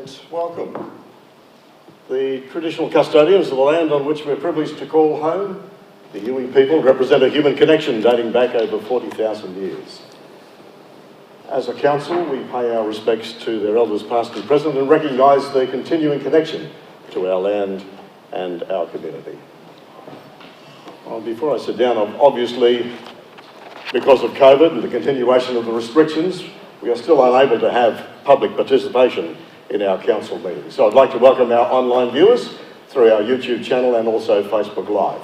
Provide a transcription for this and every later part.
and welcome. The traditional custodians of the land on which we're privileged to call home, the Yuwi people, represent a human connection dating back over 40,000 years. As a council, we pay our respects to their elders past and present and recognise their continuing connection to our land and our community. Well, before I sit down, obviously, because of COVID and the continuation of the restrictions, we are still unable to have public participation in our council meetings. So I'd like to welcome our online viewers through our YouTube channel and also Facebook Live.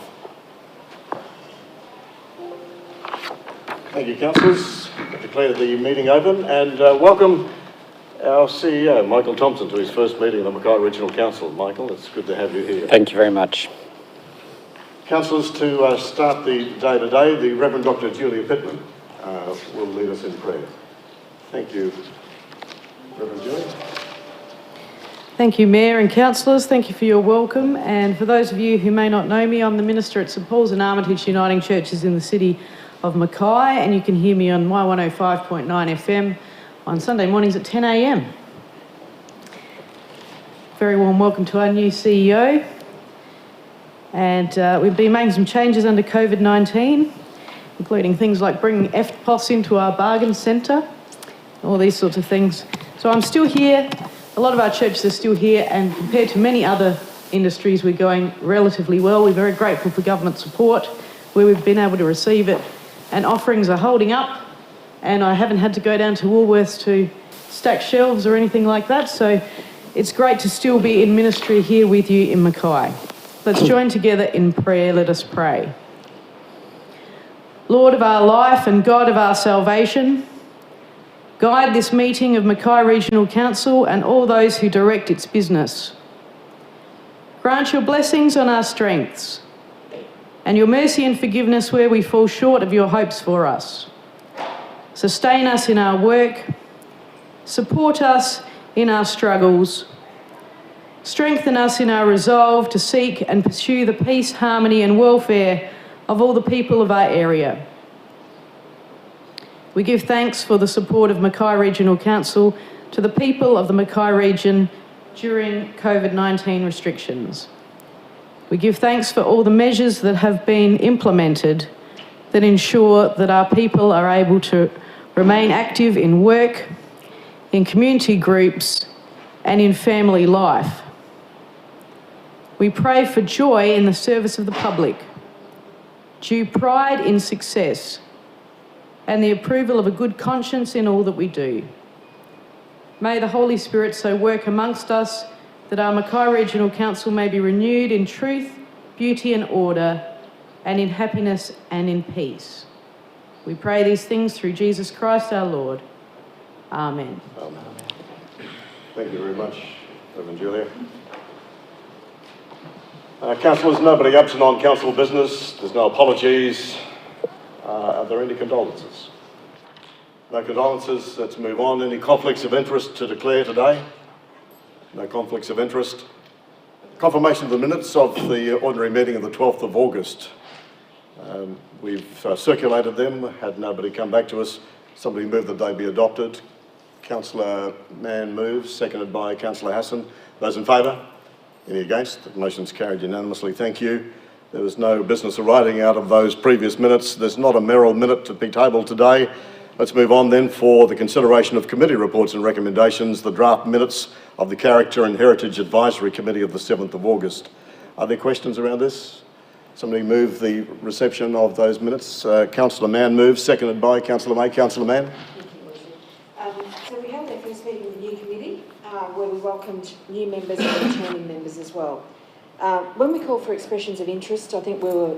Thank you, councillors. I declare the meeting open and welcome our CEO, Michael Thompson, to his first meeting of the Mackay Regional Council. Michael, it's good to have you here. Thank you very much. Councillors, to start the day today, the Reverend Dr. Julia Pittman will lead us in prayer. Thank you, Reverend Julia. Thank you, Mayor and councillors. Thank you for your welcome. And for those of you who may not know me, I'm the minister at St Paul's and Armitage Uniting Churches in the city of Mackay, and you can hear me on my 105.9 FM on Sunday mornings at 10 a.m. Very warm welcome to our new CEO. And we've been making some changes under COVID-19, including things like bringing EFTPOS into our bargain centre, all these sorts of things. So I'm still here. A lot of our churches are still here, and compared to many other industries, we're going relatively well. We're very grateful for government support where we've been able to receive it, and offerings are holding up, and I haven't had to go down to Woolworths to stack shelves or anything like that. So it's great to still be in ministry here with you in Mackay. Let's join together in prayer. Let us pray. Lord of our life and God of our salvation, guide this meeting of Mackay Regional Council and all those who direct its business. Grant your blessings on our strengths and your mercy and forgiveness where we fall short of your hopes for us. Sustain us in our work, support us in our struggles, strengthen us in our resolve to seek and pursue the peace, harmony and welfare of all the people of our area. We give thanks for the support of Mackay Regional Council to the people of the Mackay region during COVID-19 restrictions. We give thanks for all the measures that have been implemented that ensure that our people are able to remain active in work, in community groups and in family life. We pray for joy in the service of the public, due pride in success, and the approval of a good conscience in all that we do. May the Holy Spirit so work amongst us that our Mackay Regional Council may be renewed in truth, beauty and order, and in happiness and in peace. We pray these things through Jesus Christ our Lord. Amen. Amen. Thank you very much, Reverend Julia. Councillors, nobody absent on council business. There's no apologies. Are there any condolences? No condolences. Let's move on. Any conflicts of interest to declare today? No conflicts of interest. Confirmation of the minutes of the ordinary meeting of the 12th of August. We've circulated them. Had nobody come back to us. Somebody moved that they be adopted. Councillor Mann moves, seconded by Councillor Hassan. Those in favour? Any against? The motion's carried unanimously. Thank you. There was no business arising out of those previous minutes. There's not a Merrill minute to be tabled today. Let's move on then for the consideration of committee reports and recommendations, the draft minutes of the Character and Heritage Advisory Committee of the 7th of August. Are there questions around this? Somebody move the reception of those minutes. Councillor Mann moves, seconded by Councillor May. Councillor Mann. So we held our first meeting with the new committee where we welcomed new members and returning members as well. When we called for expressions of interest, I think we were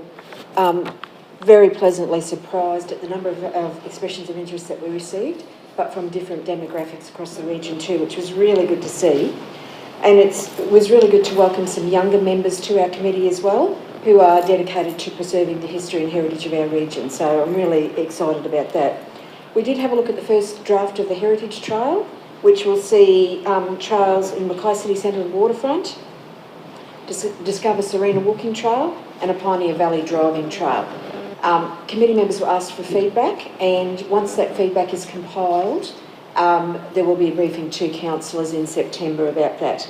very pleasantly surprised at the number of expressions of interest that we received, but from different demographics across the region too, which was really good to see. And it was really good to welcome some younger members to our committee as well, who are dedicated to preserving the history and heritage of our region. So I'm really excited about that. We did have a look at the first draft of the Heritage Trail, which will see trails in Mackay City Centre and Waterfront, Discover Serena Walking Trail and a Pioneer Valley Driving Trail. Committee members were asked for feedback, and once that feedback is compiled, There will be a briefing to councillors in September about that.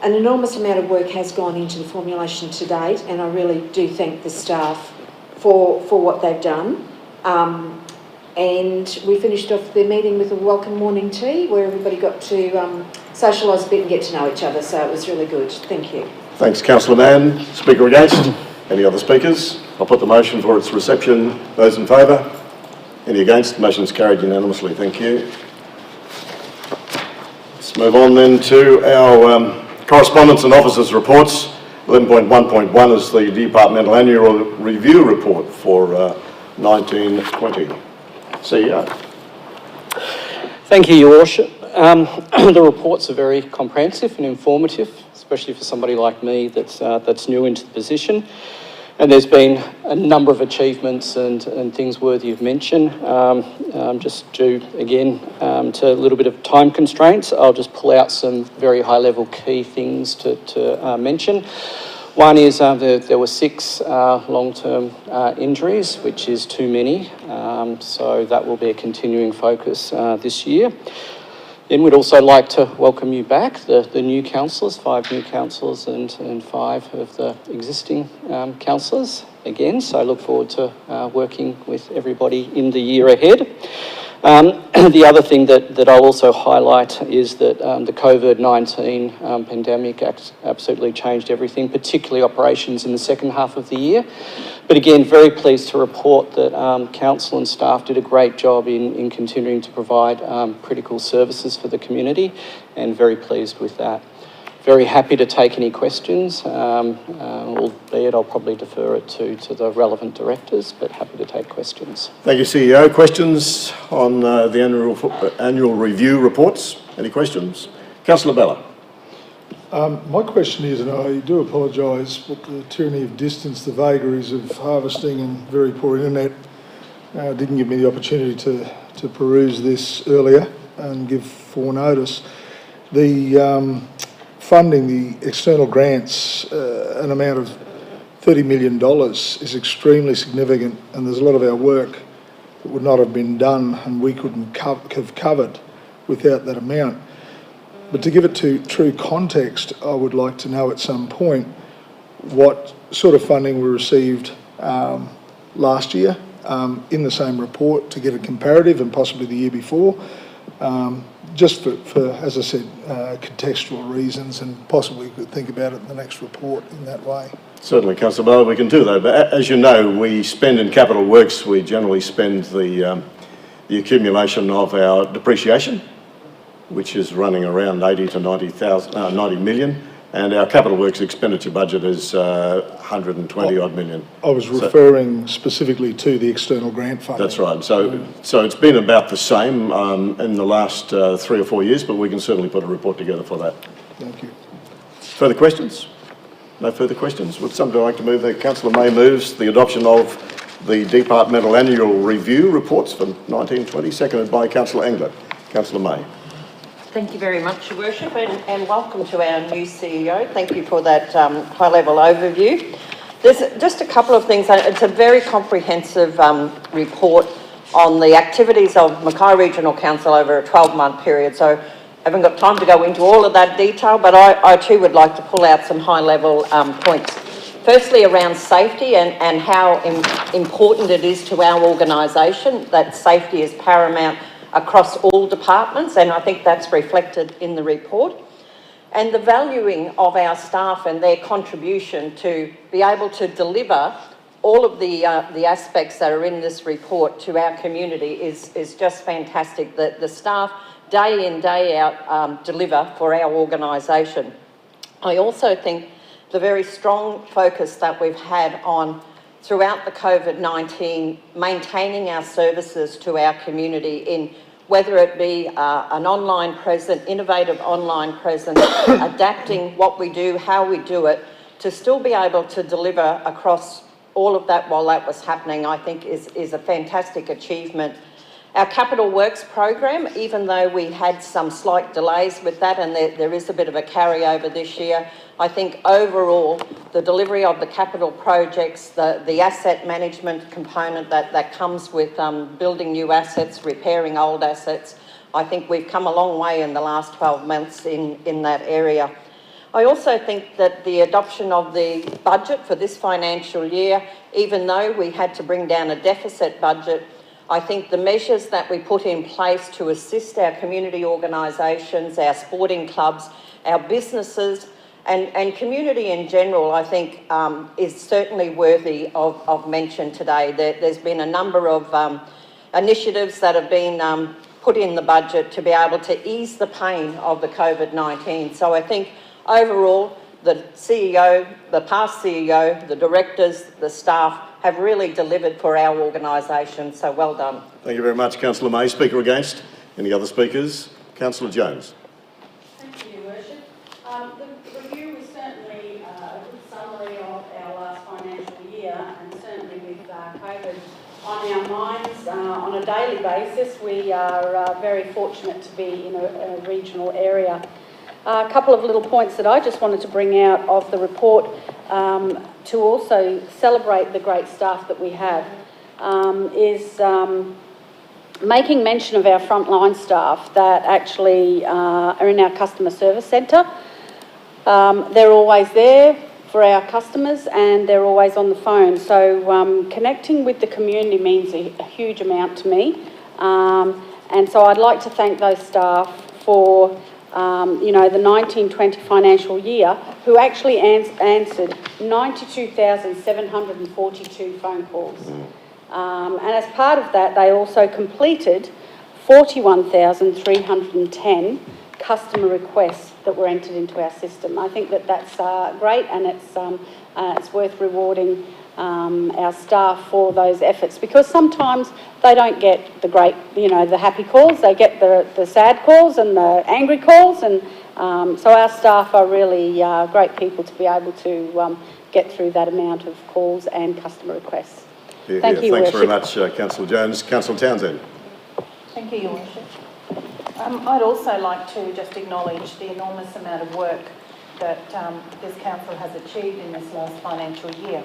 An enormous amount of work has gone into the formulation to date, and I really do thank the staff for what they've done. And we finished off the meeting with a welcome morning tea where everybody got to socialise a bit and get to know each other, so it was really good. Thank you. Thanks, Councillor Mann. Speaker against? Any other speakers? I'll put the motion for its reception. Those in favour? Any against? Motion's carried unanimously. Thank you. Let's move on then to our correspondence and officers' reports. 11.1.1 is the Departmental Annual Review Report for 1920. CEO. Thank you, Your Worship. The reports are very comprehensive and informative, especially for somebody like me that's new into the position. And there's been a number of achievements and things worthy of mention. Just due, again, to a little bit of time constraints, I'll just pull out some very high-level key things to mention. One is there were 6 long-term injuries, which is too many, so that will be a continuing focus this year. Then we'd also like to welcome you back, the new councillors, 5 new councillors and 5 of the existing councillors again, so I look forward to working with everybody in the year ahead. The other thing that I'll also highlight is that the COVID-19 pandemic absolutely changed everything, particularly operations in the second half of the year. But again, very pleased to report that council and staff did a great job in continuing to provide critical services for the community, and very pleased with that. Very happy to take any questions, albeit I'll probably defer it to the relevant directors, but happy to take questions. Thank you, CEO. Questions on the annual review reports? Any questions? Councillor Bella. My question is, and I do apologise, but the tyranny of distance, the vagaries of harvesting and very poor internet didn't give me the opportunity to peruse this earlier and give foreknotice. The funding, the external grants, an amount of $30 million is extremely significant, and there's a lot of our work that would not have been done and we couldn't have covered without that amount. But to give it to true context, I would like to know at some point what sort of funding we received last year in the same report, to get a comparative, and possibly the year before, just for, as I said, contextual reasons, and possibly we could think about it in the next report in that way. Certainly, Councillor Bella, we can do that. But as you know, we spend in capital works, we generally spend the accumulation of our depreciation, which is running around 90 to 90 million, and our capital works expenditure budget is 120 odd million. I was referring specifically to the external grant funding. That's right. So it's been about the same in the last 3 or 4 years, but we can certainly put a report together for that. Thank you. Further questions? No further questions? Would somebody like to move that? Councillor May moves the adoption of the Departmental Annual Review Reports for 1920, seconded by Councillor Engler. Councillor May. Thank you very much, Your Worship, and welcome to our new CEO. Thank you for that high-level overview. There's just a couple of things. It's a very comprehensive report on the activities of Mackay Regional Council over a 12-month period, so I haven't got time to go into all of that detail, but I too would like to pull out some high-level points. Firstly, around safety and how important it is to our organisation that safety is paramount across all departments, and I think that's reflected in the report. And the valuing of our staff and their contribution to be able to deliver all of the aspects that are in this report to our community is just fantastic, that the staff day in, day out deliver for our organisation. I also think the very strong focus that we've had on throughout the COVID-19, maintaining our services to our community in whether it be an online presence, innovative online presence, adapting what we do, how we do it, to still be able to deliver across all of that while that was happening, I think is a fantastic achievement. Our capital works program, even though we had some slight delays with that, and there is a bit of a carryover this year, I think overall the delivery of the capital projects, the asset management component that comes with building new assets, repairing old assets, I think we've come a long way in the last 12 months in that area. I also think that the adoption of the budget for this financial year, even though we had to bring down a deficit budget, I think the measures that we put in place to assist our community organisations, our sporting clubs, our businesses and community in general, I think is certainly worthy of mention today. There's been a number of initiatives that have been put in the budget to be able to ease the pain of the COVID-19. So I think overall, the CEO, the past CEO, the directors, the staff have really delivered for our organisation, so well done. Thank you very much, Councillor May. Speaker against? Any other speakers? Councillor Jones. Thank you, Your Worship. The review was certainly a good summary of our last financial year, and certainly with COVID on our minds on a daily basis, we are very fortunate to be in a regional area. A couple of little points that I just wanted to bring out of the report to also celebrate the great staff that we have is making mention of our frontline staff that actually are in our customer service centre. They're always there for our customers and they're always on the phone. So connecting with the community means a huge amount to me. And so I'd like to thank those staff for the 1920 financial year, who actually answered 92,742 phone calls. And as part of that, they also completed 41,310 customer requests that were entered into our system. I think that that's great, and it's worth rewarding our staff for those efforts, because sometimes they don't get the great, the happy calls, they get the sad calls and the angry calls, and so our staff are really great people to be able to get through that amount of calls and customer requests. Thank you, Thanks very Worship. much, Councillor Jones. Councillor Townsend. Thank you, Your Worship. I'd also like to just acknowledge the enormous amount of work that this council has achieved in this last financial year.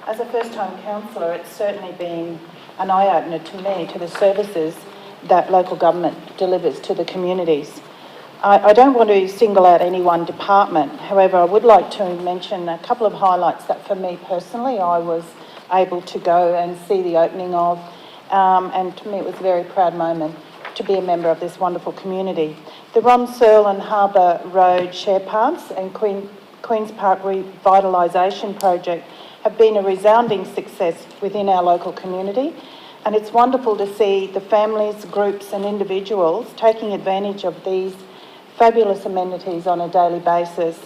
As a first-time councillor, it's certainly been an eye-opener to me, to the services that local government delivers to the communities. I don't want to single out any one department. However, I would like to mention a couple of highlights that for me personally I was able to go and see the opening of, and to me it was a very proud moment to be a member of this wonderful community. The Ron Searle and Harbour Road share paths and Queen's Park revitalisation project have been a resounding success within our local community, and it's wonderful to see the families, groups and individuals taking advantage of these fabulous amenities on a daily basis.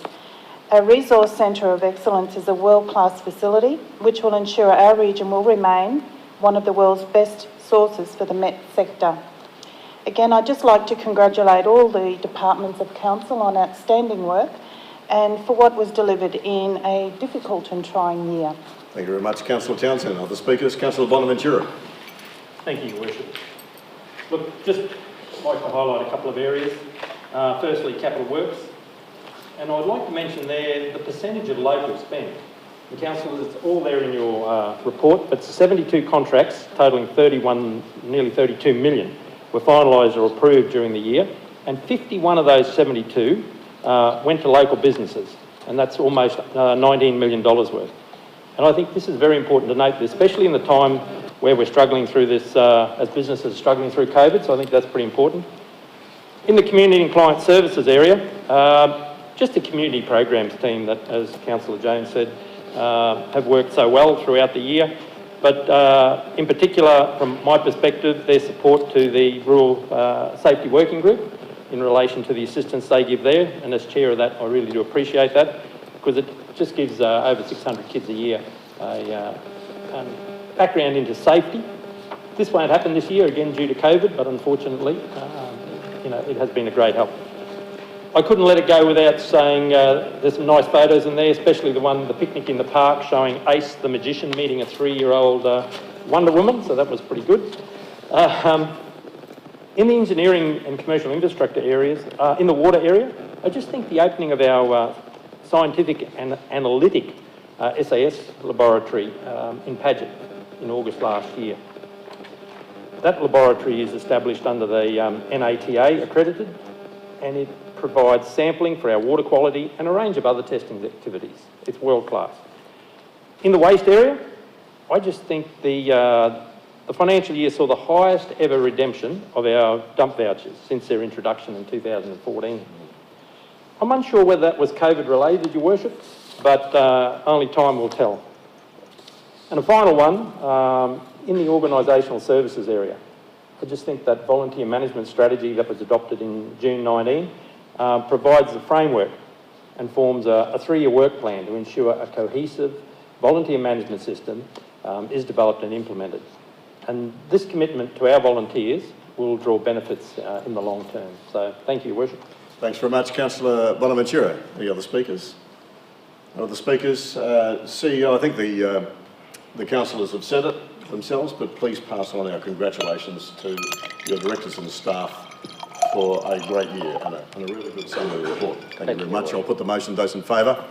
Our Resource Centre of Excellence is a world-class facility which will ensure our region will remain one of the world's best sources for the MECC sector. Again, I'd just like to congratulate all the departments of council on outstanding work and for what was delivered in a difficult and trying year. Thank you very much, Councillor Townsend. Other speakers? Councillor Bonaventura. Thank you, Your Worship. Look, just like to highlight a couple of areas. Firstly, capital works. And I'd like to mention there the percentage of local spend. And Council, it's all there in your report, but 72 contracts totalling nearly 32 million were finalised or approved during the year, and 51 of those 72 went to local businesses, and that's almost $19 million worth. And I think this is very important to note, especially in the time where we're struggling through this, as businesses are struggling through COVID, so I think that's pretty important. In the community and client services area, just the community programs team that, as Councillor Jones said, have worked so well throughout the year. But in particular, from my perspective, their support to the Rural Safety Working Group in relation to the assistance they give there. And as chair of that, I really do appreciate that, because it just gives over 600 kids a year a background into safety. This won't happen this year, again, due to COVID, but unfortunately, it has been a great help. I couldn't let it go without saying there's some nice photos in there, especially the picnic in the park showing Ace the magician meeting a 3-year-old Wonder Woman, so that was pretty good. In the engineering and commercial infrastructure areas, in the water area, I just think the opening of our scientific and analytic SAS laboratory in Paget in August last year. That laboratory is established under the NATA accredited, and it provides sampling for our water quality and a range of other testing activities. It's world class. In the waste area, I just think the financial year saw the highest ever redemption of our dump vouchers since their introduction in 2014. I'm unsure whether that was COVID related, Your Worship, but only time will tell. And a final one, in the organisational services area, I just think that volunteer management strategy that was adopted in June 19 provides the framework and forms a 3-year work plan to ensure a cohesive volunteer management system is developed and implemented. And this commitment to our volunteers will draw benefits in the long term. So thank you, Your Worship. Thanks very much, Councillor Bonaventura. Any other speakers? Other speakers? CEO, I think the councillors have said it themselves, but please pass on our congratulations to your directors and staff for a great year and a really good summary report. Thank you very much. I'll put the motion. Those in favour?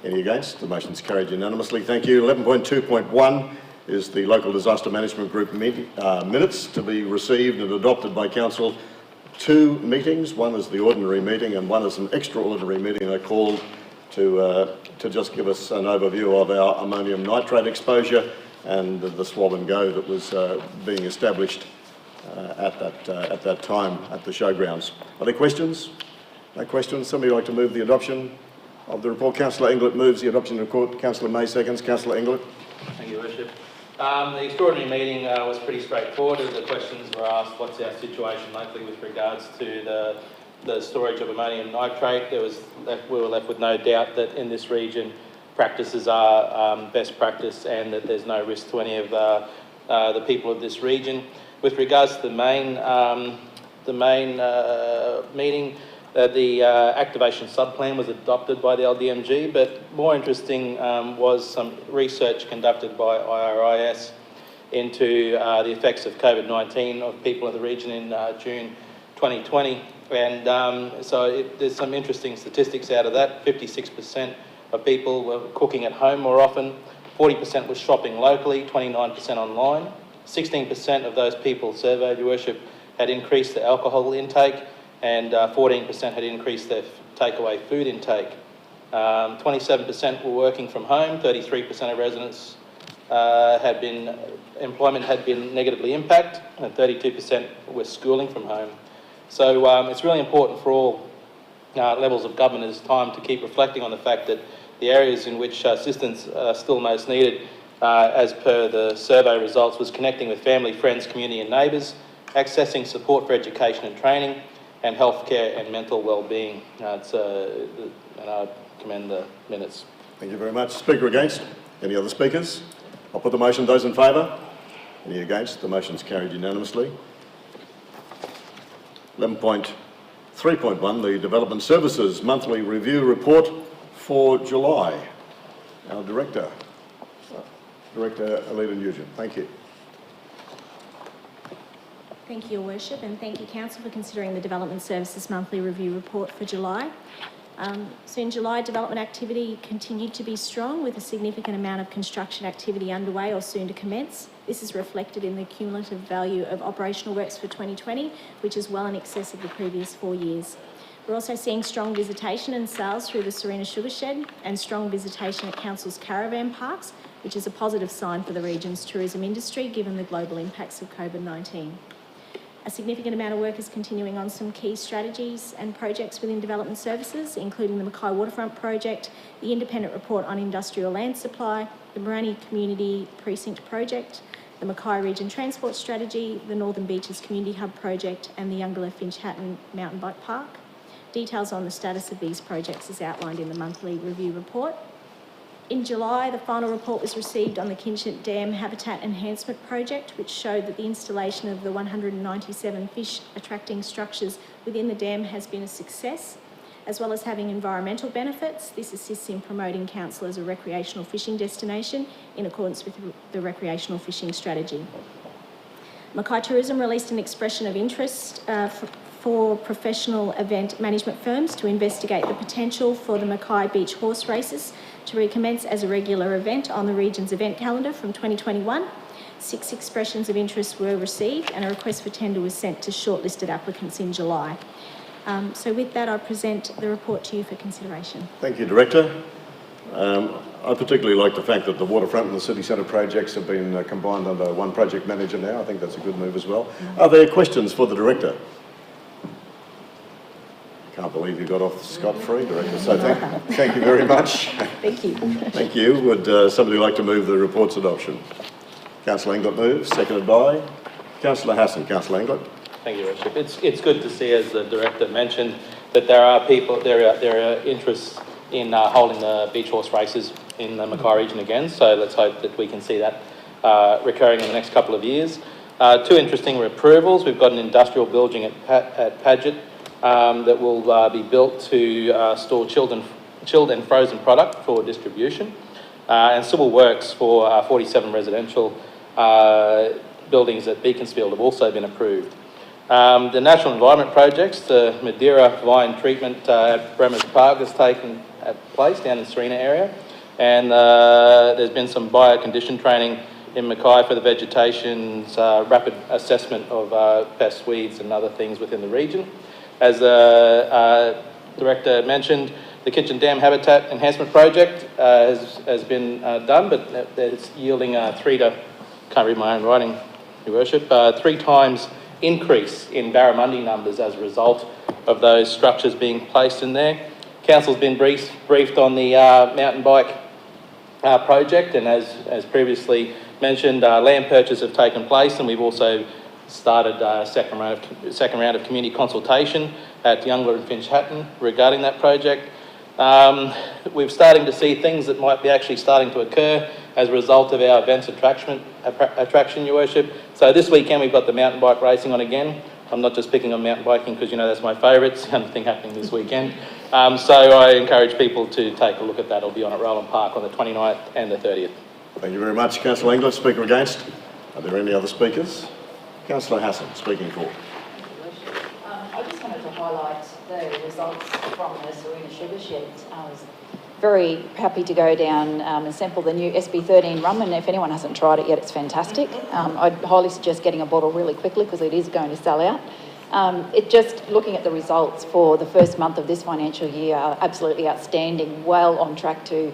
Any against? The motion's carried unanimously. Thank you. 11.2.1 is the Local Disaster Management Group minutes to be received and adopted by Council. 2 meetings, one is the ordinary meeting and one is an extraordinary meeting I called to just give us an overview of our ammonium nitrate exposure and the swab and go that was being established at that time at the showgrounds. Are there questions? No questions? Somebody like to move the adoption of the report? Councillor Englert moves the adoption of the report. Councillor May seconds. Councillor Englert. Thank you, Your Worship. The extraordinary meeting was pretty straightforward. The questions were asked, what's our situation locally with regards to the storage of ammonium nitrate. We were left with no doubt that in this region practices are best practice and that there's no risk to any of the people of this region. With regards to the main meeting, the activation subplan was adopted by the LDMG, but more interesting was some research conducted by IRIS into the effects of COVID-19 of people in the region in June 2020. And so there's some interesting statistics out of that. 56% of people were cooking at home more often, 40% was shopping locally, 29% online. 16% of those people surveyed, Your Worship, had increased their alcohol intake, and 14% had increased their takeaway food intake. 27% were working from home, 33% of residents employment had been negatively impacted, and 32% were schooling from home. So it's really important for all levels of government at this time to keep reflecting on the fact that the areas in which assistance are still most needed, as per the survey results, was connecting with family, friends, community and neighbours, accessing support for education and training, and healthcare and mental well-being. And I commend the minutes. Thank you very much. Speaker against? Any other speakers? I'll put the motion. Those in favour? Any against? The motion's carried unanimously. 11.3.1, the Development Services Monthly Review Report for July. Our Director, Alida Nugent. Thank you. Thank you, Your Worship, and thank you, Council, for considering the Development Services Monthly Review Report for July. So in July, development activity continued to be strong with a significant amount of construction activity underway or soon to commence. This is reflected in the cumulative value of operational works for 2020, which is well in excess of the previous 4 years. We're also seeing strong visitation and sales through the Serena Sugar Shed and strong visitation at Council's caravan parks, which is a positive sign for the region's tourism industry given the global impacts of COVID-19. A significant amount of work is continuing on some key strategies and projects within development services, including the Mackay Waterfront Project, the Independent Report on Industrial Land Supply, the Morani Community Precinct Project, the Mackay Region Transport Strategy, the Northern Beaches Community Hub Project, and the Youngala Finch Hatton Mountain Bike Park. Details on the status of these projects is outlined in the monthly review report. In July, the final report was received on the Kinchant Dam Habitat Enhancement Project, which showed that the installation of the 197 fish attracting structures within the dam has been a success, as well as having environmental benefits. This assists in promoting Council as a recreational fishing destination in accordance with the recreational fishing strategy. Mackay Tourism released an expression of interest for professional event management firms to investigate the potential for the Mackay Beach horse races to recommence as a regular event on the region's event calendar from 2021. 6 expressions of interest were received and a request for tender was sent to shortlisted applicants in July. So with that, I present the report to you for consideration. Thank you, Director. I particularly like the fact that the waterfront and the city centre projects have been combined under one project manager now. I think that's a good move as well. Are there questions for the Director? Can't believe you got off scot-free, Director, so thank you very much. Thank you. Thank you. Would somebody like to move the report's adoption? Councillor Englert moves, seconded by Councillor Hassan. Councillor Englert. Thank you, Worship. It's good to see, as the Director mentioned, that there are interests in holding the beach horse races in the Mackay region again. So let's hope that we can see that recurring in the next couple of years. 2 interesting approvals. We've got an industrial building at Paget that will be built to store chilled and frozen product for distribution, and civil works for 47 residential buildings at Beaconsfield have also been approved. The National Environment Projects, the Madeira Vine Treatment at Bremers Park has taken place down in Serena area, and there's been some biocondition training in Mackay for the vegetation's rapid assessment of pests, weeds and other things within the region. As the Director mentioned, the Kitchen Dam Habitat Enhancement Project has been done, but it's yielding can't read my own writing, Your Worship, 3 times increase in barramundi numbers as a result of those structures being placed in there. Council's been briefed on the mountain bike project, and as previously mentioned, land purchase have taken place, and we've also started a second round of community consultation at Youngler and Finch Hatton regarding that project. We're starting to see things that might be actually starting to occur as a result of our events attraction, Your Worship. So this weekend we've got the mountain bike racing on again. I'm not just picking on mountain biking because, you know, that's my favourite. It's the only thing happening this weekend. So I encourage people to take a look at that. It'll be on at Roland Park on the 29th and the 30th. Thank you very much, Councillor Englert. Speaker against? Are there any other speakers? Councillor Hassan, speaking for. I just wanted to highlight the results from the Serena Sugar Shed. I was very happy to go down and sample the new SB13 rum, and if anyone hasn't tried it yet, it's fantastic. I'd highly suggest getting a bottle really quickly because it is going to sell out. Looking at the results for the first month of this financial year are absolutely outstanding, well on track to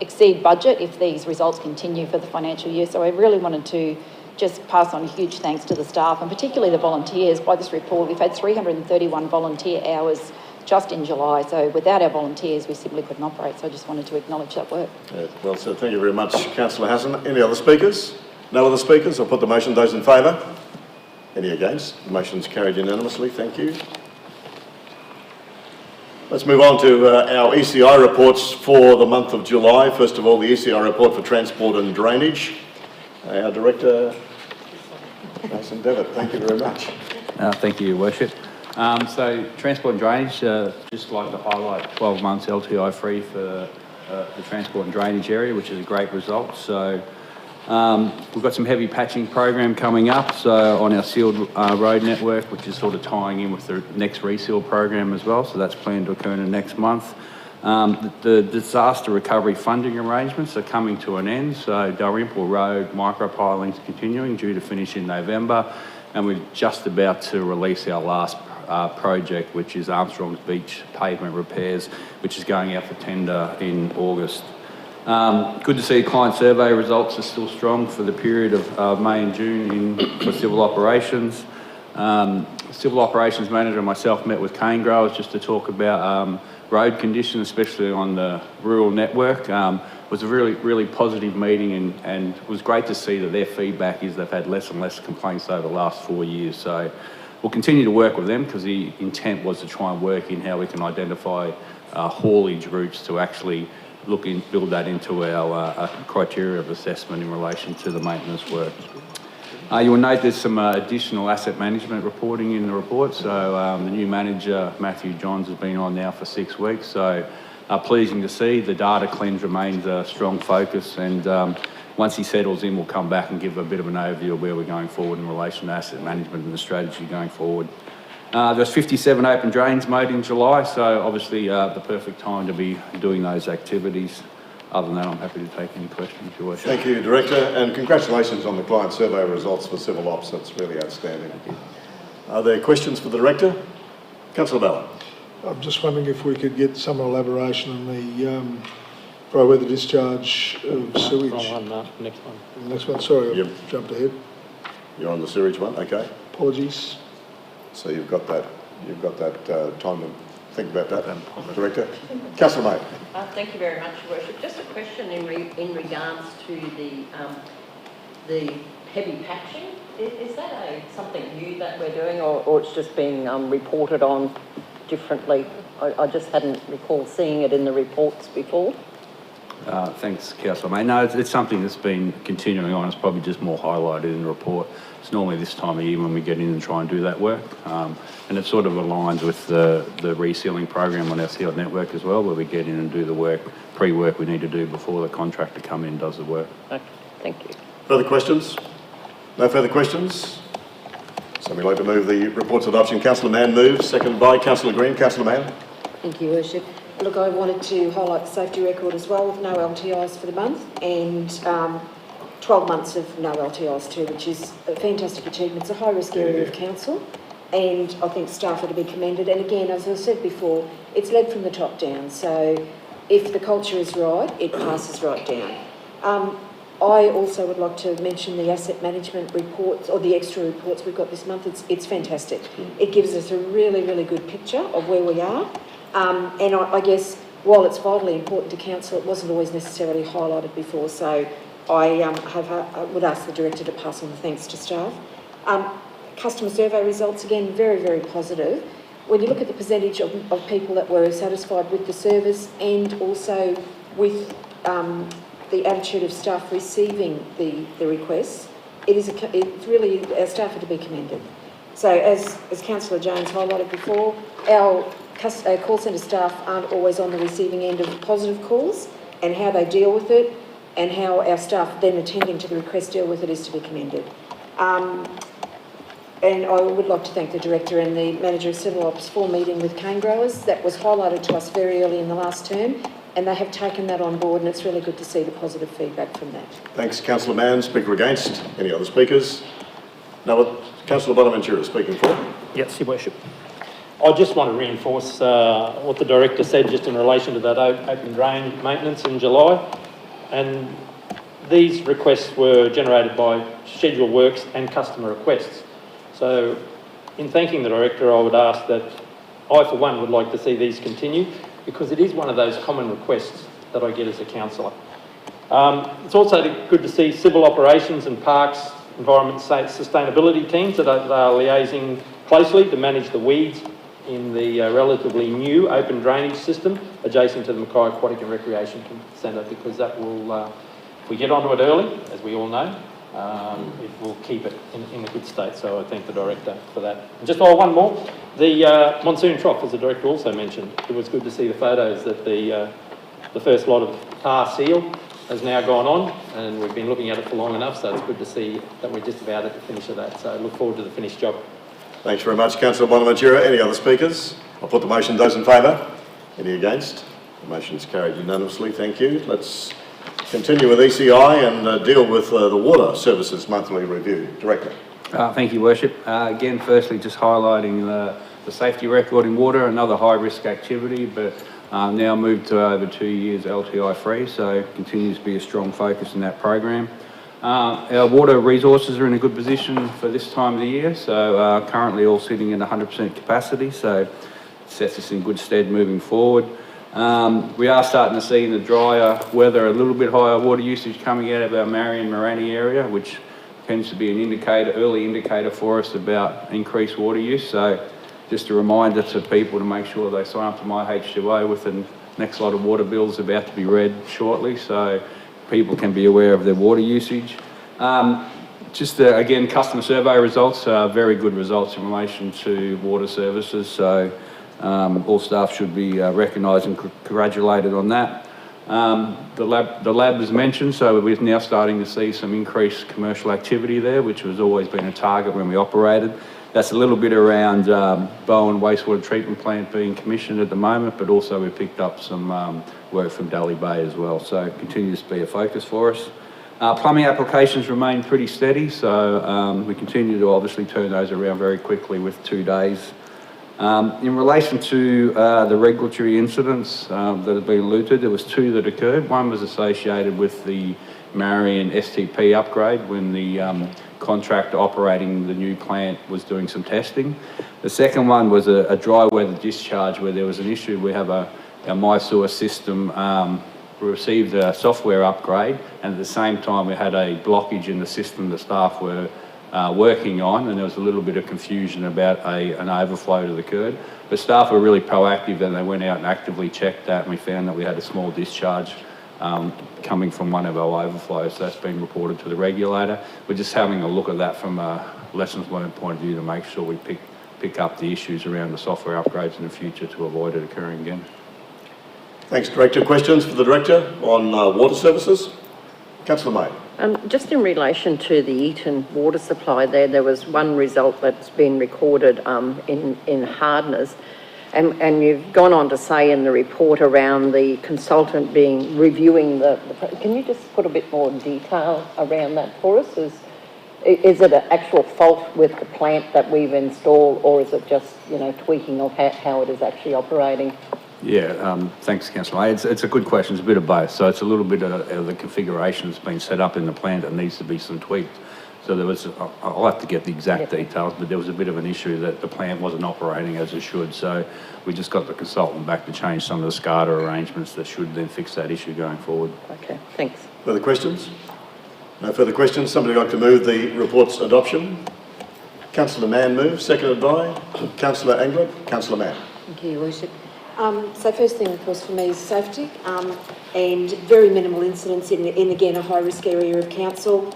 exceed budget if these results continue for the financial year. So I really wanted to just pass on a huge thanks to the staff and particularly the volunteers. By this report, we've had 331 volunteer hours just in July. So without our volunteers, we simply couldn't operate. So I just wanted to acknowledge that work. Yeah, well said. Thank you very much, Councillor Hassan. Any other speakers? No other speakers? I'll put the motion. Those in favour? Any against? The motion's carried unanimously. Thank you. Let's move on to our ECI reports for the month of July. First of all, the ECI report for transport and drainage. Our Director, Mason Devitt, thank you very much. Thank you, Your Worship. So transport and drainage, just like to highlight 12 months LTI free for the transport and drainage area, which is a great result. So we've got some heavy patching program coming up, so on our sealed road network, which is sort of tying in with the next reseal program as well. So that's planned to occur in the next month. The disaster recovery funding arrangements are coming to an end. So Dalrymple Road micropiling's continuing, due to finish in November, and we're just about to release our last project, which is Armstrong's beach pavement repairs, which is going out for tender in August. Good to see client survey results are still strong for the period of May and June for civil operations. Civil operations manager and myself met with cane growers just to talk about road conditions, especially on the rural network. It was a really positive meeting, and it was great to see that their feedback is they've had less and less complaints over the last 4 years. So we'll continue to work with them because the intent was to try and work in how we can identify haulage routes to actually build that into our criteria of assessment in relation to the maintenance work. You will note there's some additional asset management reporting in the report. So the new manager, Matthew Johns, has been on now for 6 weeks. So pleasing to see. The data cleanse remains a strong focus, and once he settles in, we'll come back and give a bit of an overview of where we're going forward in relation to asset management and the strategy going forward. There's 57 open drains made in July, so obviously the perfect time to be doing those activities. other than that, I'm happy to take any questions, Your Worship. Thank you, Director, and congratulations on the client survey results for civil ops. That's really outstanding. Are there questions for the Director? Councillor Ballard. I'm just wondering if we could get some elaboration on the dry weather discharge of sewage. Wrong one, next one. The next one, sorry, Yep. I've jumped ahead. You're on the sewage one, okay. Apologies. So you've got that time to think about that, Director. Councillor May. Thank you very much, Your Worship. Just a question in regards to the heavy patching. Is that something new that we're doing, or it's just being reported on differently? I just hadn't recalled seeing it in the reports before. Thanks, Councillor May. No, it's something that's been continuing on. It's probably just more highlighted in the report. It's normally this time of year when we get in and try and do that work. And it sort of aligns with the resealing program on our sealed network as well, where we get in and do the work, pre-work we need to do before the contractor come in and does the work. Okay, thank you. Further questions? No further questions? Somebody like to move the report's adoption? Councillor Mann moves, seconded by Councillor Green. Councillor Mann. Thank you, Worship. Look, I wanted to highlight the safety record as well, with no LTIs for the month, and 12 months of no LTIs too, which is a fantastic achievement. It's a high-risk area of council, and I think staff are to be commended. And again, as I said before, it's led from the top down, so if the culture is right, it passes right down. I also would like to mention the asset management reports, or the extra reports we've got this month. It's fantastic. It gives us a really, really good picture of where we are. And I guess while it's vitally important to council, it wasn't always necessarily highlighted before. So I would ask the Director to pass on the thanks to staff. Customer survey results, again, very, very positive. When you look at the percentage of people that were satisfied with the service, and also with the attitude of staff receiving the requests, it's really, our staff are to be commended. So as Councillor Jones highlighted before, our call centre staff aren't always on the receiving end of positive calls, and how they deal with it, and how our staff then attending to the request deal with it is to be commended. And I would like to thank the Director and the Manager of Civil Ops for meeting with cane growers. That was highlighted to us very early in the last term, and they have taken that on board, and it's really good to see the positive feedback from that. Thanks, Councillor Mann. Speaker against. Any other speakers? No. Councillor Bonaventura speaking for. Yes, Your Worship. I just want to reinforce what the Director said just in relation to that open drain maintenance in July. And these requests were generated by scheduled works and customer requests. So in thanking the Director, I would ask that I, for one, would like to see these continue, because it is one of those common requests that I get as a councillor. It's also good to see civil operations and parks, environment sustainability teams that are liaising closely to manage the weeds in the relatively new open drainage system adjacent to the Mackay Aquatic and Recreation Centre, because that will, if we get onto it early, as we all know, it will keep it in a good state. So I thank the Director for that. And just one more, the monsoon trough, as the Director also mentioned, it was good to see the photos that the first lot of tar seal has now gone on, and we've been looking at it for long enough, so it's good to see that we're just about at the finish of that. So I look forward to the finished job. Thanks very much, Councillor Bonaventura. Any other speakers? I'll put the motion. Those in favour? Any against? The motion is carried unanimously. Thank you. Let's continue with ECI and deal with the Water Services Monthly Review. Director. Thank you, Worship. Again, firstly, just highlighting the safety record in water, another high-risk activity, but now moved to over 2 years LTI-free, so continues to be a strong focus in that program. Our water resources are in a good position for this time of the year, so currently all sitting at 100% capacity, so it sets us in good stead moving forward. We are starting to see in the drier weather a little bit higher water usage coming out of our Marion Morani area, which tends to be an early indicator for us about increased water use. So just a reminder to people to make sure they sign up to My H2O with the next lot of water bills about to be read shortly, so people can be aware of their water usage. Again, customer survey results, very good results in relation to water services, so all staff should be recognised and congratulated on that. The lab was mentioned, so we're now starting to see some increased commercial activity there, which has always been a target when we operated. That's a little bit around Bowen wastewater treatment plant being commissioned at the moment, but also we picked up some work from Dally Bay as well. So it continues to be a focus for us. Plumbing applications remain pretty steady, so we continue to obviously turn those around very quickly with 2 days. In relation to the regulatory incidents that have been alluded, there was 2 that occurred. One was associated with the Marion STP upgrade when the contractor operating the new plant was doing some testing. The second one was a dry weather discharge where there was an issue. We have a MySewer system. We received a software upgrade, and at the same time we had a blockage in the system the staff were working on, and there was a little bit of confusion about an overflow that occurred. But staff were really proactive and they went out and actively checked that, and we found that we had a small discharge coming from one of our overflows. So that's been reported to the regulator. We're just having a look at that from a lessons learned point of view to make sure we pick up the issues around the software upgrades in the future to avoid it occurring again. Thanks, Director. Questions for the Director on water services? Councillor May. Just in relation to the Eton water supply there was one result that's been recorded in hardness. And you've gone on to say in the report around the consultant reviewing can you just put a bit more detail around that for us? Is it an actual fault with the plant that we've installed, or is it just, tweaking of how it is actually operating? Yeah, thanks, Councillor. It's a good question. It's a bit of both. So it's a little bit of the configuration that's been set up in the plant that needs to be some tweaked. So there was, I'll have to get the exact details, but there was a bit of an issue that the plant wasn't operating as it should. So we just got the consultant back to change some of the SCADA arrangements that should then fix that issue going forward. Okay, thanks. Further questions? No further questions. Somebody like to move the report's adoption? Councillor Mann moves, seconded by Councillor Angler. Councillor Mann. Thank you, Your Worship. So first thing, of course, for me is safety, and very minimal incidents in again, a high-risk area of council.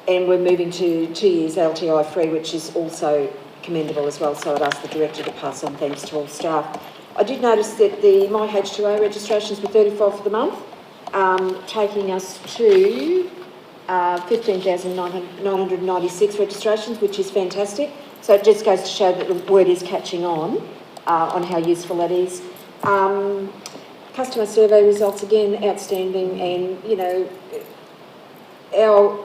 And we're moving to 2 years LTI free, which is also commendable as well. So I'd ask the Director to pass on thanks to all staff. I did notice that the My H2O registrations were 35 for the month, taking us to 15,996 registrations, which is fantastic. So it just goes to show that the word is catching on how useful that is. Customer survey results, again, outstanding, and, our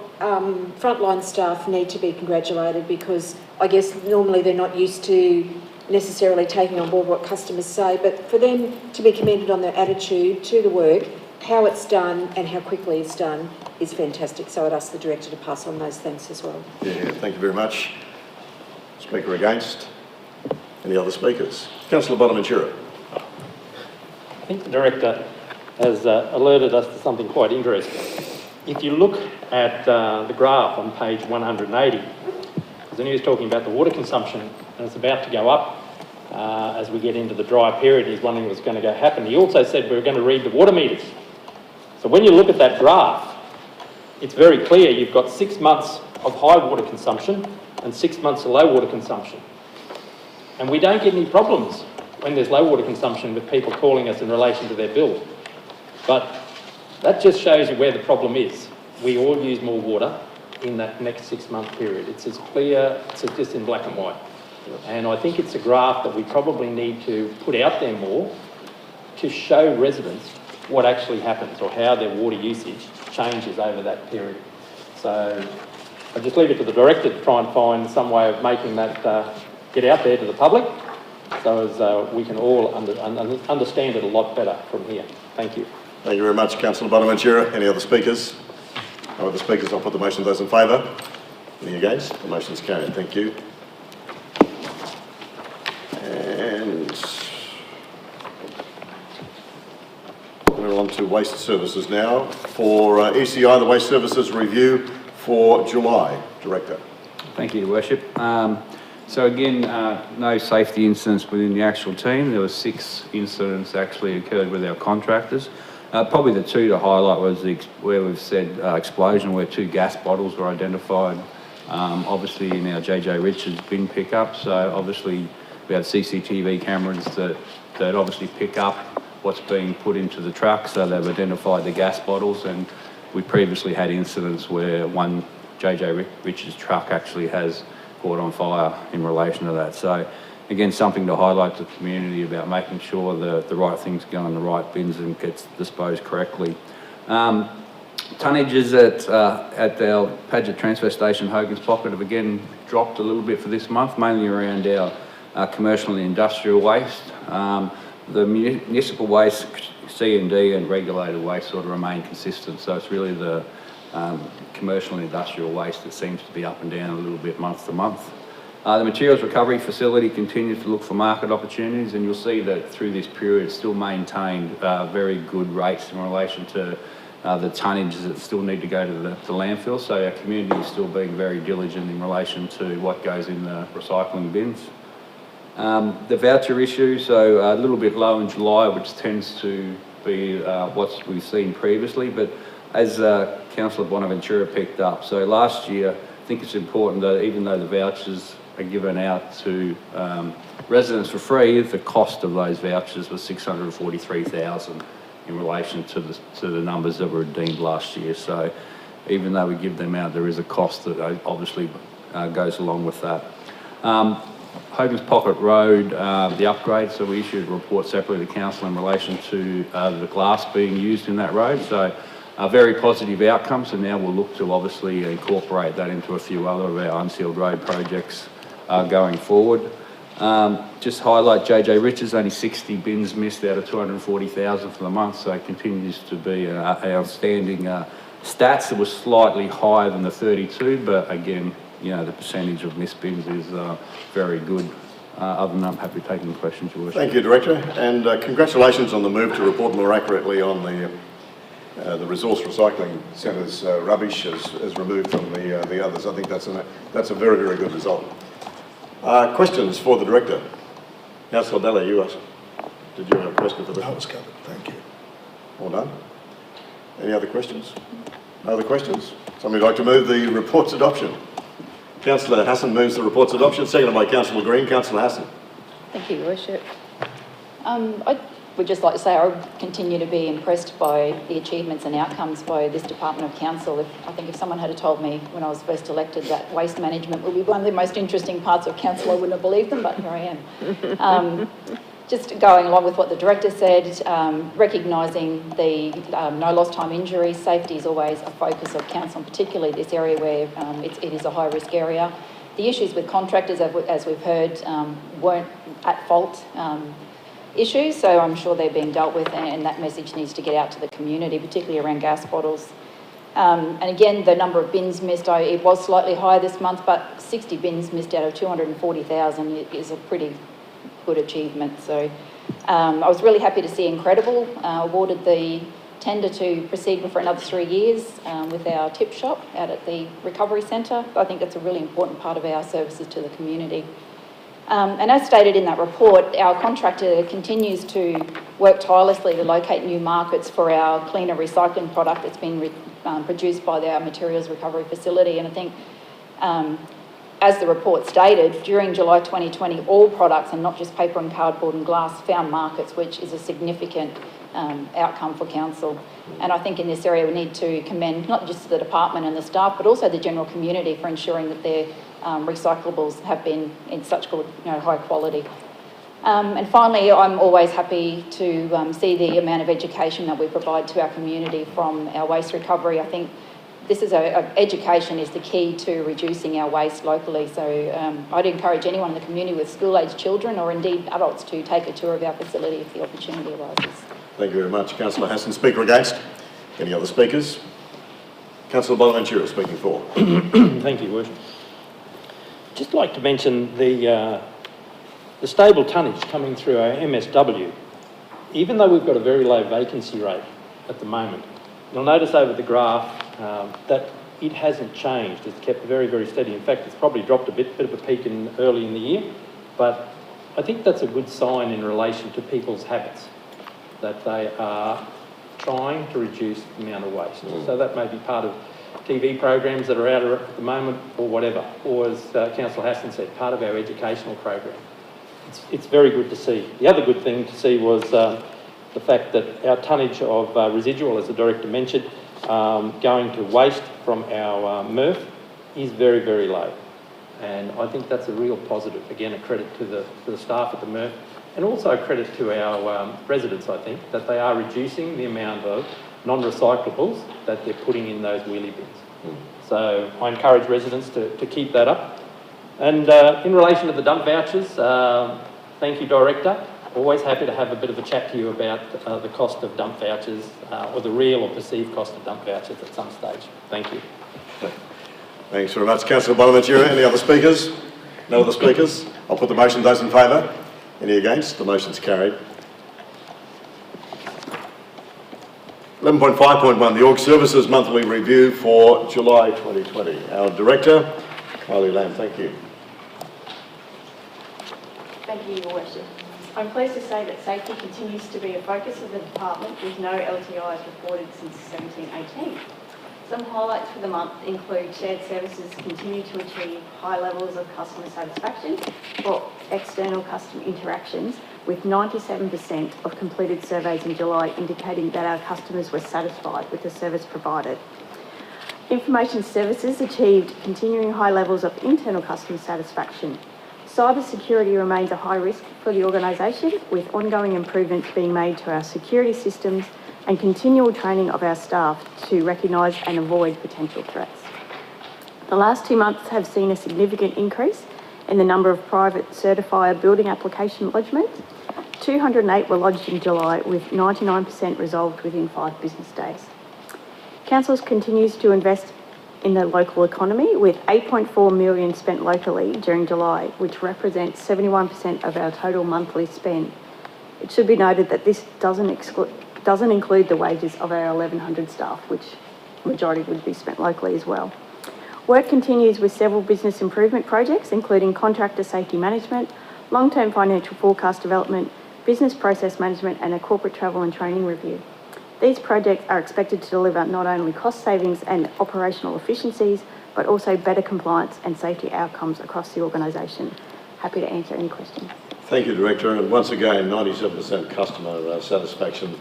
frontline staff need to be congratulated because I guess normally they're not used to necessarily taking on board what customers say, but for them to be commended on their attitude to the work, how it's done and how quickly it's done is fantastic. So I'd ask the Director to pass on those thanks as well. Yeah, thank you very much. Speaker against? Any other speakers? Councillor Bonaventura. I think the Director has alerted us to something quite interesting. If you look at the graph on page 180, because then he was talking about the water consumption, and it's about to go up as we get into the dry period. He's wondering what's going to happen. He also said we were going to read the water meters. So when you look at that graph, it's very clear you've got 6 months of high water consumption and 6 months of low water consumption. And we don't get any problems when there's low water consumption with people calling us in relation to their bill. But that just shows you where the problem is. We all use more water in that next 6 month period. It's as clear, it's just in black and white. And I think it's a graph that we probably need to put out there more to show residents what actually happens or how their water usage changes over that period. So I just leave it to the Director to try and find some way of making that get out there to the public so as we can all understand it a lot better from here. Thank you. Thank you very much, Councillor Bonaventura. Any other speakers? No other speakers. I'll put the motion. Those in favour? Any against? The motion's carried. Thank you. And we're on to waste services now. For ECI, the waste services review for July. Director. Thank you, Your Worship. So again, no safety incidents within the actual team. There were 6 incidents actually occurred with our contractors. Probably the 2 to highlight was where we've said explosion, where 2 gas bottles were identified, obviously in our JJ Richards bin pickup. So obviously we have CCTV cameras that obviously pick up what's being put into the truck. So they've identified the gas bottles, and we previously had incidents where one JJ Richards truck actually has caught on fire in relation to that. So again, something to highlight to the community about making sure that the right things go in the right bins and gets disposed correctly. Tonnages at our Paget transfer station, Hogan's Pocket, have again dropped a little bit for this month, mainly around our commercial and industrial waste. The municipal waste, C&D and regulated waste sort of remain consistent, so it's really the commercial and industrial waste that seems to be up and down a little bit month to month. The materials recovery facility continues to look for market opportunities, and you'll see that through this period it's still maintained very good rates in relation to the tonnages that still need to go to the landfill. So our community is still being very diligent in relation to what goes in the recycling bins. The voucher issue, so a little bit low in July, which tends to be what we've seen previously, but as Councillor Bonaventura picked up, so last year I think it's important that even though the vouchers are given out to residents for free, the cost of those vouchers was $643,000 in relation to the numbers that were redeemed last year. So even though we give them out, there is a cost that obviously goes along with that. Hogan's Pocket Road, the upgrade, so we issued a report separately to Council in relation to the glass being used in that road. So very positive outcomes, and now we'll look to obviously incorporate that into a few other of our unsealed road projects going forward. Just highlight JJ Richards, only 60 bins missed out of 240,000 for the month, so it continues to be an outstanding stats. It was slightly higher than the 32, but again, you know, the percentage of missed bins is very good. Other than that, I'm happy to take any questions, Your Worship. Thank you, Director, and congratulations on the move to report more accurately on the resource recycling centre's rubbish as removed from the others. I think that's a very, very good result. Questions for the Director? Councillor Dalla, did you have a question for the Director? That was covered, thank you. Well done. Any other questions? No other questions? Somebody like to move the report's adoption? Councillor Hassan moves the report's adoption, seconded by Councillor Green. Councillor Hassan. Thank you, Your Worship. I would just like to say I continue to be impressed by the achievements and outcomes by this Department of Council. I think if someone had told me when I was first elected that waste management would be one of the most interesting parts of Council, I wouldn't have believed them, but here I am. Just going along with what the Director said, recognising the no lost time injuries, safety is always a focus of Council, and particularly this area where it is a high risk area. The issues with contractors, as we've heard, weren't at fault issues, so I'm sure they're being dealt with, and that message needs to get out to the community, particularly around gas bottles. And again, the number of bins missed, it was slightly higher this month, but 60 bins missed out of 240,000 is a pretty good achievement. So I was really happy to see Incredible awarded the tender to proceed for another 3 years with our tip shop out at the recovery centre. I think that's a really important part of our services to the community. And as stated in that report, our contractor continues to work tirelessly to locate new markets for our cleaner recycling product that's been produced by our materials recovery facility. And I think, as the report stated, during July 2020, all products, and not just paper and cardboard and glass, found markets, which is a significant outcome for Council. And I think in this area we need to commend not just the department and the staff, but also the general community for ensuring that their recyclables have been in such good, high quality. And finally, I'm always happy to see the amount of education that we provide to our community from our waste recovery. I think this is education is the key to reducing our waste locally. So I'd encourage anyone in the community with school-aged children or indeed adults to take a tour of our facility if the opportunity arises. Thank you very much. Councillor Hassan. Speaker against? Any other speakers? Councillor Bonaventura speaking for. Thank you, Worship. Just like to mention the stable tonnage coming through our MSW. Even though we've got a very low vacancy rate at the moment, you'll notice over the graph that it hasn't changed. It's kept very, very steady. In fact, it's probably dropped a bit of a peak early in the year, but I think that's a good sign in relation to people's habits, that they are trying to reduce the amount of waste. So that may be part of TV programs that are out at the moment or whatever, or as Councillor Hassan said, part of our educational program. It's very good to see. The other good thing to see was the fact that our tonnage of residual, as the Director mentioned, going to waste from our MRF is very, very low. And I think that's a real positive. Again, a credit to the staff at the MECC, and also a credit to our residents, I think, that they are reducing the amount of non-recyclables that they're putting in those wheelie bins. So I encourage residents to keep that up. And in relation to the dump vouchers, thank you, Director. Always happy to have a bit of a chat to you about the cost of dump vouchers, or the real or perceived cost of dump vouchers at some stage. Thank you. Thanks very much, Councillor Bonaventura. Any other speakers? No other speakers? I'll put the motion. Those in favour? Any against? The motion's carried. 11.5.1, the Org Services Monthly Review for July 2020. Our Director, Kylie Lamb, thank you. Thank you, Your Worship. I'm pleased to say that safety continues to be a focus of the department, with no LTIs reported since 1718. Some highlights for the month include shared services continue to achieve high levels of customer satisfaction for external customer interactions, with 97% of completed surveys in July indicating that our customers were satisfied with the service provided. Information services achieved continuing high levels of internal customer satisfaction. Cyber security remains a high risk for the organisation, with ongoing improvements being made to our security systems and continual training of our staff to recognise and avoid potential threats. The last 2 months have seen a significant increase in the number of private certifier building application lodgements. 208 were lodged in July, with 99% resolved within 5 business days. Council continues to invest in the local economy, with 8.4 million spent locally during July, which represents 71% of our total monthly spend. It should be noted that this doesn't include the wages of our 1,100 staff, which majority would be spent locally as well. Work continues with several business improvement projects, including contractor safety management, long-term financial forecast development, business process management, and a corporate travel and training review. These projects are expected to deliver not only cost savings and operational efficiencies, but also better compliance and safety outcomes across the organisation. Happy to answer any questions. Thank you, Director. And once again, 97% customer satisfaction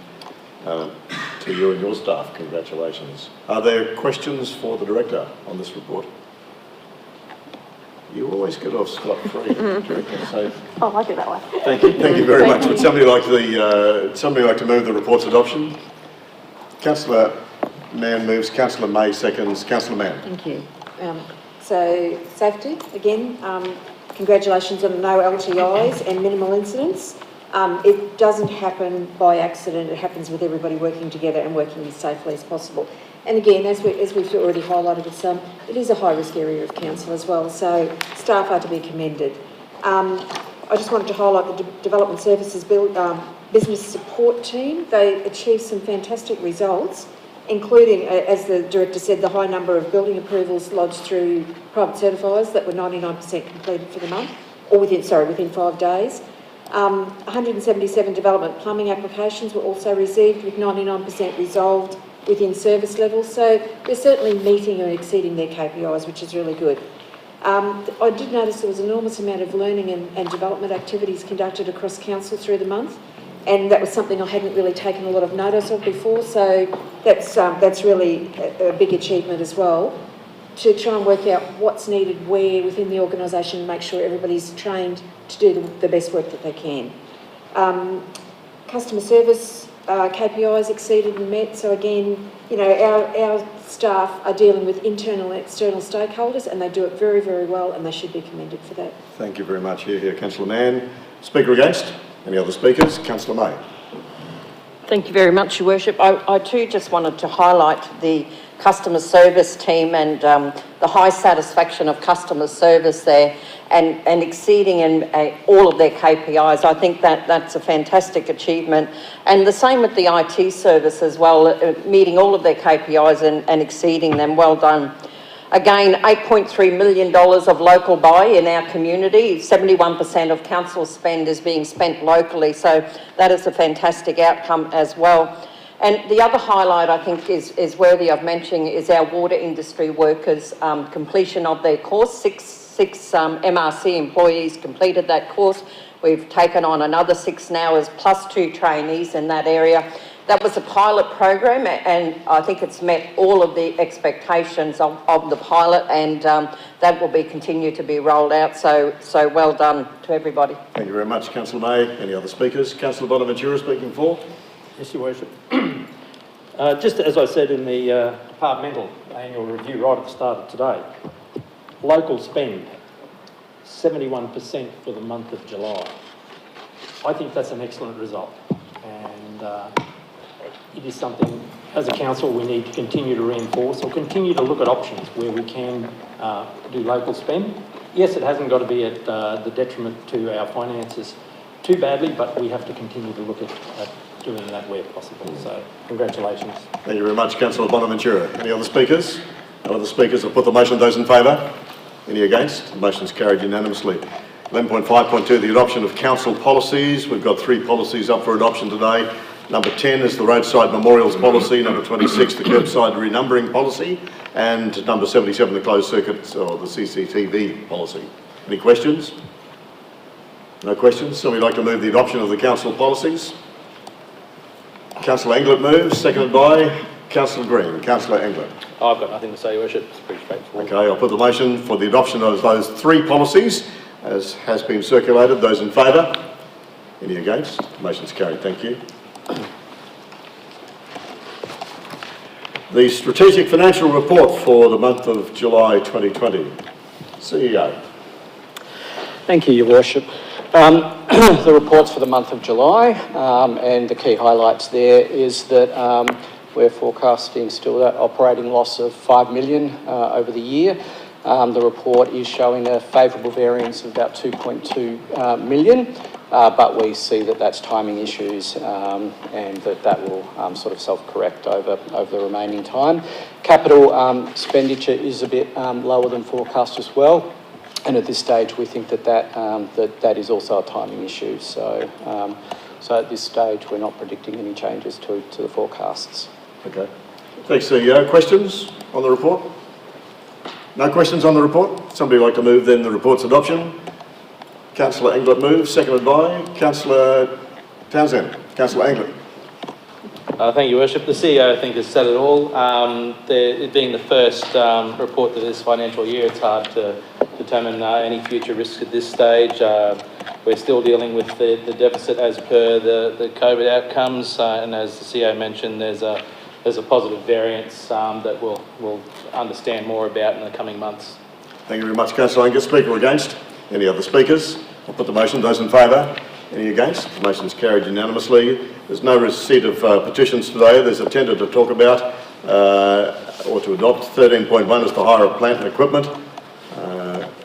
to you and your staff. Congratulations. Are there questions for the Director on this report? You always get off scot-free, Director. So I like it that way. thank you very much. Would somebody like to move the report's adoption? Councillor Mann moves, Councillor May seconds. Councillor Mann. Thank you. So safety, again, congratulations on no LTIs and minimal incidents. It doesn't happen by accident. It happens with everybody working together and working as safely as possible. And again, as we've already highlighted with some, it is a high-risk area of council as well, so staff are to be commended. I just wanted to highlight the Development Services Business Support Team. They achieved some fantastic results, including, as the Director said, the high number of building approvals lodged through private certifiers that were 99% completed for the month, or within 5 days. 177 development plumbing applications were also received, with 99% resolved within service levels. So they're certainly meeting or exceeding their KPIs, which is really good. I did notice there was an enormous amount of learning and development activities conducted across council through the month, and that was something I hadn't really taken a lot of notice of before, so that's really a big achievement as well, to try and work out what's needed where within the organisation and make sure everybody's trained to do the best work that they can. Customer service KPIs exceeded and met, so again, you know, our staff are dealing with internal and external stakeholders, and they do it very, very well, and they should be commended for that. Thank you very much. Here, Councillor Mann. Speaker against? Any other speakers? Councillor May. Thank you very much, Your Worship. I too just wanted to highlight the customer service team and the high satisfaction of customer service there, and exceeding in all of their KPIs. I think that's a fantastic achievement. And the same with the IT service as well, meeting all of their KPIs and exceeding them. Well done. Again, $8.3 million of local buy in our community. 71% of council spend is being spent locally, so that is a fantastic outcome as well. And the other highlight I think is worthy of mentioning is our water industry workers' completion of their course. Six MRC employees completed that course. We've taken on another 6 now as plus 2 trainees in that area. That was a pilot program, and I think it's met all of the expectations of the pilot, and that will be continue to be rolled out. So well done to everybody. Thank you very much, Councillor May. Any other speakers? Councillor Bonaventura speaking for. Yes, Your Worship. Just as I said in the departmental annual review right at the start of today, local spend, 71% for the month of July. I think that's an excellent result, and it is something, as a council, we need to continue to reinforce or continue to look at options where we can do local spend. Yes, it hasn't got to be at the detriment to our finances too badly, but we have to continue to look at doing that where possible. So, congratulations. Thank you very much, Councillor Bonaventura. Any other speakers? No other speakers? I'll put the motion. Those in favour? Any against? The motion is carried unanimously. 11.5.2, the adoption of council policies. We've got 3 policies up for adoption today. Number 10 is the roadside memorials policy. Number 26, the curbside renumbering policy. And number 77, the closed circuit or the CCTV policy. Any questions? No questions? Somebody like to move the adoption of the council policies? Councillor Englert moves, seconded by Councillor Green. Councillor Englert. I've got nothing to say, Your Worship. It's pretty straightforward. Okay, I'll put the motion for the adoption of those 3 policies as has been circulated. Those in favour? Any against? Motion's carried. Thank you. The Strategic Financial Report for the month of July 2020. CEO. Thank you, Your Worship. The reports for the month of July, and the key highlights there is that we're forecasting still that operating loss of 5 million over the year. The report is showing a favourable variance of about 2.2 million, but we see that that's timing issues and that will sort of self-correct over the remaining time. Capital expenditure is a bit lower than forecast as well. And at this stage, we think that is also a timing issue. So at this stage, we're not predicting any changes to the forecasts. Okay. Thanks, CEO. Questions on the report? No questions on the report? Somebody like to move then the report's adoption? Councillor Englert moves, seconded by Councillor Townsend. Councillor Englert. Thank you, Worship. The CEO, I think, has said it all. It being the first report to this financial year, it's hard to determine any future risks at this stage. We're still dealing with the deficit as per the COVID outcomes, and as the CEO mentioned, there's a positive variance that we'll understand more about in the coming months. Thank you very much, Councillor Englert. Speaker or against? Any other speakers? I'll put the motion. Those in favour? Any against? The motion is carried unanimously. There's no receipt of petitions today. There's a tender to talk about or to adopt. 13.1 is the hire of plant and equipment.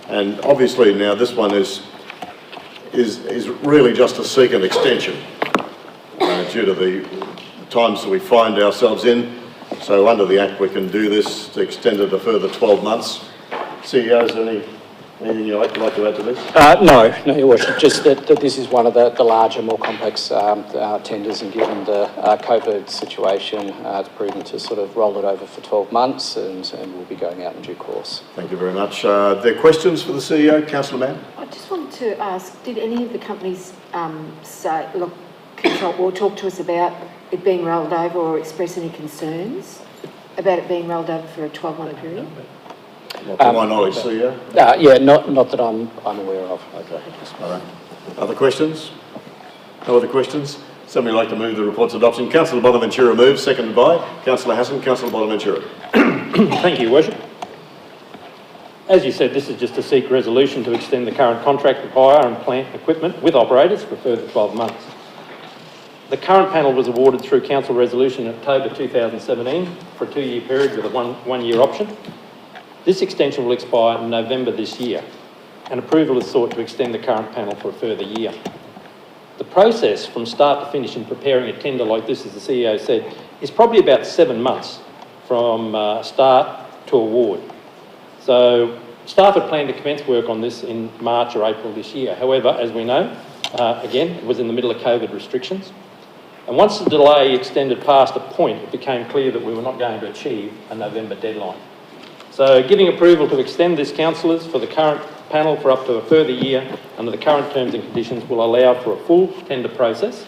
And obviously now this one is really just to seek an extension due to the times that we find ourselves in. So under the Act we can do this to extend it a further 12 months. CEO, is there anything you'd like to add to this? No, Your Worship, just that this is one of the larger, more complex tenders, and given the COVID situation, it's prudent to sort of roll it over for 12 months and we'll be going out in due course. Thank you very much. Are there questions for the CEO? Councillor Mann? I just wanted to ask, did any of the companies say, look, consult or talk to us about it being rolled over or express any concerns about it being rolled over for a 12-month period? Not to my knowledge, CEO. Yeah, not that I'm aware of. Okay, all right. Other questions? No other questions? Somebody like to move the report's adoption? Councillor Bonaventura moves, seconded by Councillor Hassan. Councillor Bonaventura. Thank you, Your Worship. As you said, this is just to seek resolution to extend the current contract of hire and plant equipment with operators for a further 12 months. The current panel was awarded through Council Resolution in October 2017 for a 2-year period with a one-year option. This extension will expire in November this year, and approval is sought to extend the current panel for a further year. The process from start to finish in preparing a tender like this, as the CEO said, is probably about 7 months from start to award. So staff had planned to commence work on this in March or April this year. However, as we know, again, it was in the middle of COVID restrictions. And once the delay extended past a point, it became clear that we were not going to achieve a November deadline. So giving approval to extend this, councillors, for the current panel for up to a further year under the current terms and conditions will allow for a full tender process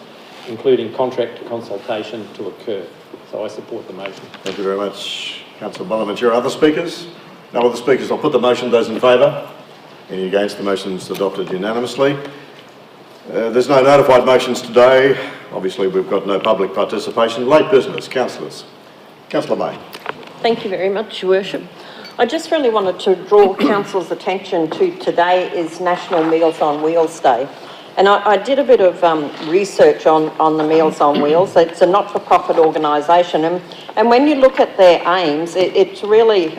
including contract consultation, to occur. So I support the motion. Thank you very much, Councillor Bonaventura. Other speakers? No other speakers. I'll put the motion. Those in favour? Any against? The motion is adopted unanimously. There's no notified motions today. Obviously, we've got no public participation. Late business. Councillors. Councillor May. Thank you very much, Your Worship. I just really wanted to draw Council's attention to today is National Meals on Wheels Day. And I did a bit of research on the Meals on Wheels. It's a not-for-profit organisation, and when you look at their aims, it's really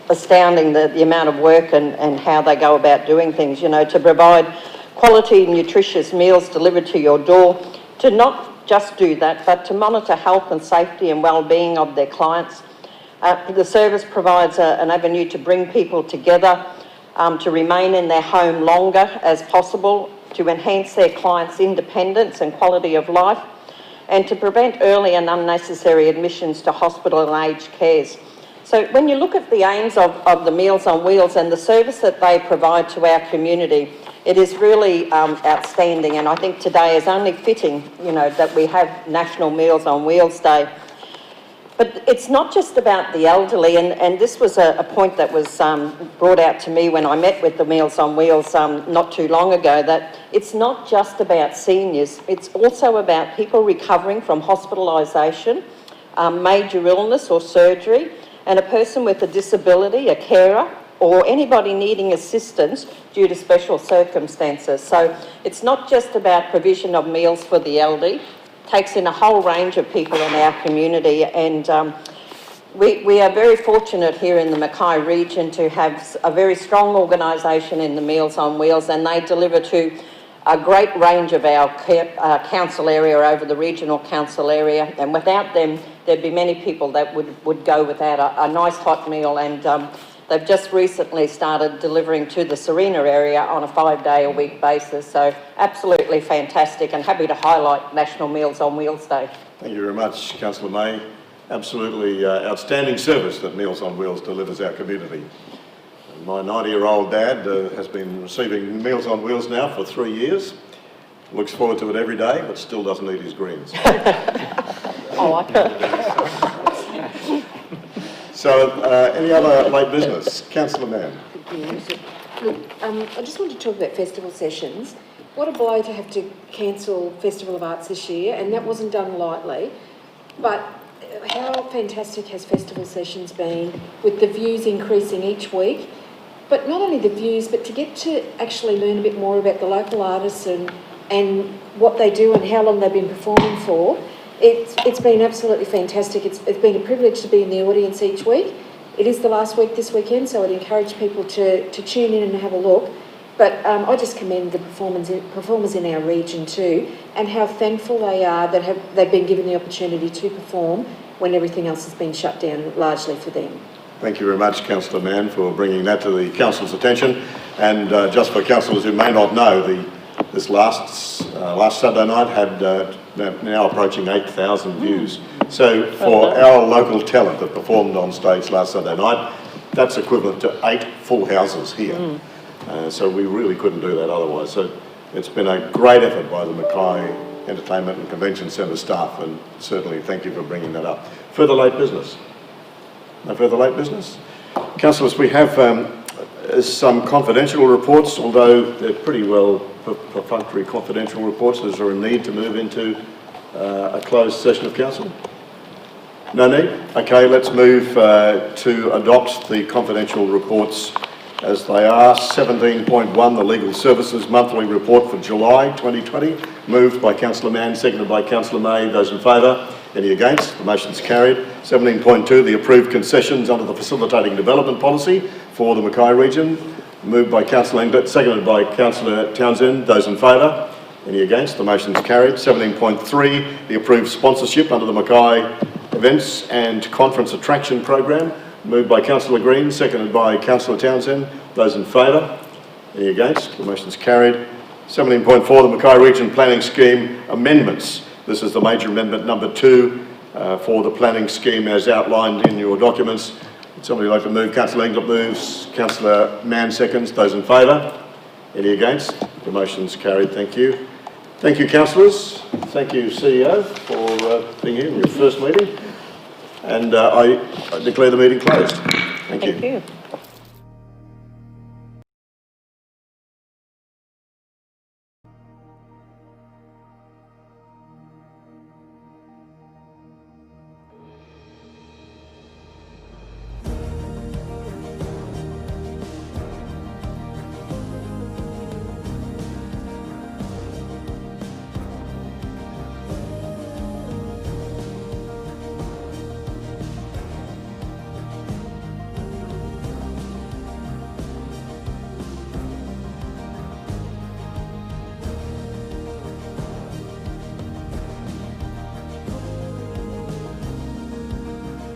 astounding the amount of work and how they go about doing things, you know, to provide quality, nutritious meals delivered to your door, to not just do that, but to monitor health and safety and well-being of their clients. The service provides an avenue to bring people together, to remain in their home longer as possible, to enhance their clients' independence and quality of life, and to prevent early and unnecessary admissions to hospital and aged cares. So when you look at the aims of the Meals on Wheels and the service that they provide to our community, it is really outstanding, and I think today is only fitting, you know, that we have National Meals on Wheels Day. But it's not just about the elderly, and this was a point that was brought out to me when I met with the Meals on Wheels not too long ago, that it's not just about seniors, it's also about people recovering from hospitalisation, major illness or surgery, and a person with a disability, a carer, or anybody needing assistance due to special circumstances. So it's not just about provision of meals for the elderly, takes in a whole range of people in our community, and we are very fortunate here in the Mackay region to have a very strong organisation in the Meals on Wheels, and they deliver to a great range of our council area over the regional council area, and without them there'd be many people that would go without a nice hot meal, and they've just recently started delivering to the Serena area on a 5-day-a-week basis. So absolutely fantastic, and happy to highlight National Meals on Wheels Day. Thank you very much, Councillor May. Absolutely outstanding service that Meals on Wheels delivers our community. My 90-year-old dad has been receiving Meals on Wheels now for 3 years. Looks forward to it every day, but still doesn't eat his greens. Oh, I can. So, any other late business? Councillor Mann. Look, I just want to talk about festival sessions. What a blow to have to cancel Festival of Arts this year, and that wasn't done lightly. But how fantastic has festival sessions been, with the views increasing each week? But not only the views, but to get to actually learn a bit more about the local artists and what they do and how long they've been performing for. It's been absolutely fantastic. It's been a privilege to be in the audience each week. It is the last week this weekend, so I'd encourage people to tune in and have a look. But I just commend the performers in our region too, and how thankful they are that they've been given the opportunity to perform when everything else has been shut down largely for them. Thank you very much, Councillor Mann, for bringing that to the Council's attention. And just for councillors who may not know, this last Saturday night had now approaching 8,000 views. So for our local talent that performed on stage last Saturday night, that's equivalent to 8 full houses here. So we really couldn't do that otherwise. So it's been a great effort by the Mackay Entertainment and Convention Centre staff, and certainly thank you for bringing that up. Further late business? No further late business? Councillors, we have some confidential reports, although they're pretty well perfunctory confidential reports. Is there a need to move into a closed session of council? No need? Okay, let's move to adopt the confidential reports as they are. 17.1, the Legal Services Monthly Report for July 2020. Moved by Councillor Mann, seconded by Councillor May. Those in favour? Any against? The motion's carried. 17.2, the approved concessions under the Facilitating Development Policy for the Mackay region. Moved by Councillor Englert, seconded by Councillor Townsend. Those in favour? Any against? The motion's carried. 17.3, the approved sponsorship under the Mackay Events and Conference Attraction Program. Moved by Councillor Green, seconded by Councillor Townsend. Those in favour? Any against? The motion's carried. 17.4, the Mackay Region Planning Scheme Amendments. This is the major amendment number 2 for the planning scheme as outlined in your documents. Would somebody like to move? Councillor Englert moves. Councillor Mann seconds. Those in favour? Any against? The motion's carried. Thank you. Thank you, councillors. Thank you, CEO, for being here in your first meeting. And I declare the meeting closed. Thank you. Thank you.